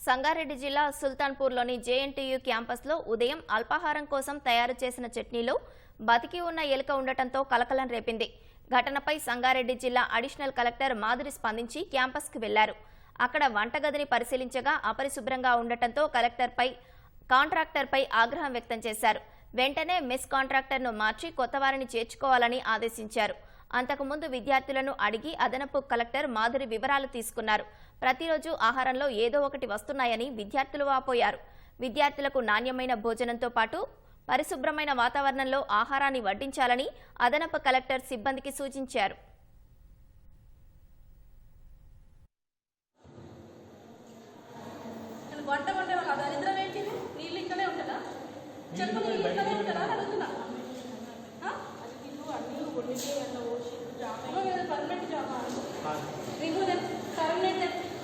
సంగారెడ్డి జిల్లా సుల్తాన్పూర్లోని జేఎన్టీయూ క్యాంపస్లో ఉదయం అల్పాహారం కోసం తయారు చేసిన చట్నీలో బతికి ఉన్న ఎలుక ఉండటంతో కలకలం రేపింది. ఘటనపై సంగారెడ్డి జిల్లా అడిషనల్ కలెక్టర్ మాధురి స్పందించి క్యాంపస్కు వెళ్లారు. అక్కడ వంటగదిని పరిశీలించగా అపరిశుభ్రంగా ఉండటంతో కాంట్రాక్టర్పై ఆగ్రహం వ్యక్తం చేశారు. వెంటనే మెస్ కాంట్రాక్టర్ను మార్చి కొత్తవారిని చేర్చుకోవాలని ఆదేశించారు. అంతకుముందు విద్యార్థులను అడిగి అదనపు కలెక్టర్ మాధురి వివరాలు తీసుకున్నారు. ప్రతిరోజు ఆహారంలో ఏదో ఒకటి వస్తున్నాయని విద్యార్థులు వాపోయారు. విద్యార్థులకు నాణ్యమైన భోజనంతో పాటు పరిశుభ్రమైన వాతావరణంలో ఆహారాన్ని వడ్డించాలని అదనపు కలెక్టర్ సిబ్బందికి సూచించారు.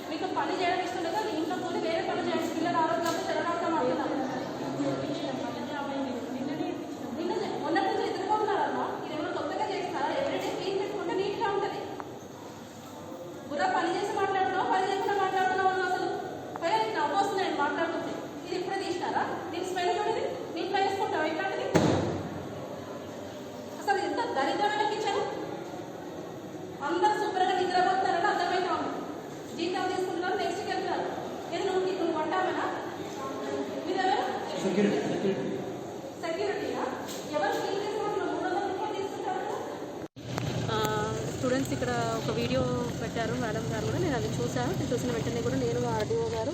మీకు పని చేయడం ఇస్తుండగా ఇంట్లో పోయి వేరే పని చేయండి. పిల్లలు ఆరోగ్యంతో తెలంగాణ మొన్న నుంచి ఎదురుగా ఉన్నారమ్మా. ఇది ఏమైనా కొత్తగా చేస్తారా? ఎవరైనా క్లీన్ పెట్టుకుంటే నీట్గా ఉంటుంది. బుర్ర పని చేసి మాట్లాడుతున్నావు, పని చేయకుండా మాట్లాడుతున్నావు అన్న అసలు పైన నవ్వు వస్తున్నాయి మాట్లాడుతుంటే. ఇది ఇప్పుడే తీసినారా? దీని స్మెల్ చూడండి. నీట్లో వేసుకుంటావా ఇట్లాంటిది? అసలు ఎంత దరిద్రమైన కిచెన్. అందరూ శుభ్రంగా నిద్రపోతున్నారని అర్థమైతే ఉంది. జీతం తీసుకుంటున్నారు, నెక్స్ట్కి వెళ్తున్నారు. ఏది నువ్వు వంటామేనా? మీరేనా సెక్యూరిటీనా? ఎవరు క్లీన్ చేసుకుంటున్నారు? 300 రూపాయలు తీసుకుంటారు. స్టూడెంట్స్ ఇక్కడ ఒక వీడియో పెట్టారు మేడం గారు కూడా. నేను అది చూసాను. చూసిన వెంటనే కూడా నేను ఆర్డీఓ గారు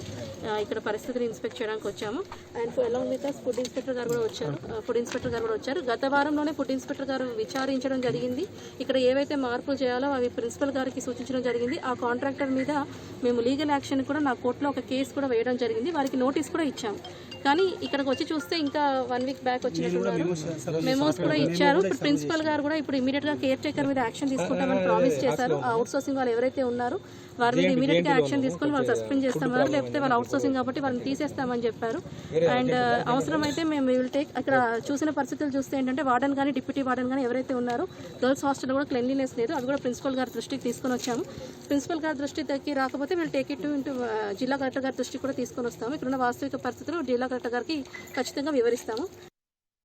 ఇక్కడ పరిస్థితిని ఇన్స్పెక్ట్ చేయడానికి వచ్చాము. And along with food inspector గారు కూడా వచ్చారు. గత వారంలోనే ఫుడ్ ఇన్స్పెక్టర్ గారు విచారించడం జరిగింది. ఇక్కడ ఏవైతే మార్పులు చేయాలో అవి ప్రిన్సిపల్ గారికి సూచించడం జరిగింది. ఆ కాంట్రాక్టర్ మీద మేము లీగల్ యాక్షన్ కూడా నా కోర్టులో ఒక కేసు కూడా వేయడం జరిగింది. వారికి నోటీస్ కూడా ఇచ్చాము. కానీ ఇక్కడికి వచ్చి చూస్తే ఇంకా 1 వీక్ బ్యాక్ వచ్చినట్టున్నారు. మెమోస్ కూడా ఇచ్చారు. ఇప్పుడు ప్రిన్సిపల్ గారు కూడా ఇప్పుడు ఇమీడియట్ గా కేర్ టేకర్ మీద యాక్షన్ తీసుకుంటామని ప్రామిస్ చేశారు. అవుట్ సోర్సింగ్ వాళ్ళు ఎవరైతే ఉన్నారో వారి మీద ఇమీడియట్ గా యాక్షన్ తీసుకొని వాళ్ళు సస్పెండ్ చేస్తామన్నారు. లేకపోతే వాళ్ళు అవుట్ సోర్సింగ్ కాబట్టి వాళ్ళని తీసేస్తామని చెప్పారు. అండ్ అవసరమైతే మేము విల్ టేక్. అక్కడ చూసిన పరిస్థితులు చూస్తే ఏంటంటే వార్డెన్ కానీ డిప్యూటీ వార్డెన్ కానీ ఎవరైతే ఉన్నారో గర్ల్స్ హాస్టల్ కూడా క్లెన్లీనెస్ లేదు. అవి కూడా ప్రిన్సిపల్ గారి దృష్టికి తీసుకొని వచ్చాము. ప్రిన్సిపల్ గారి దృష్టికి రాకపోతే వీళ్ళు టేక్ ఇట్ ఇంటూ జిల్లా కలెక్టర్ గారి దృష్టికి కూడా తీసుకొని వస్తాము. ఇక్కడున్న వాస్తవిక పరిస్థితులు జిల్లా కలెక్టర్ గారికి ఖచ్చితంగా వివరిస్తాము.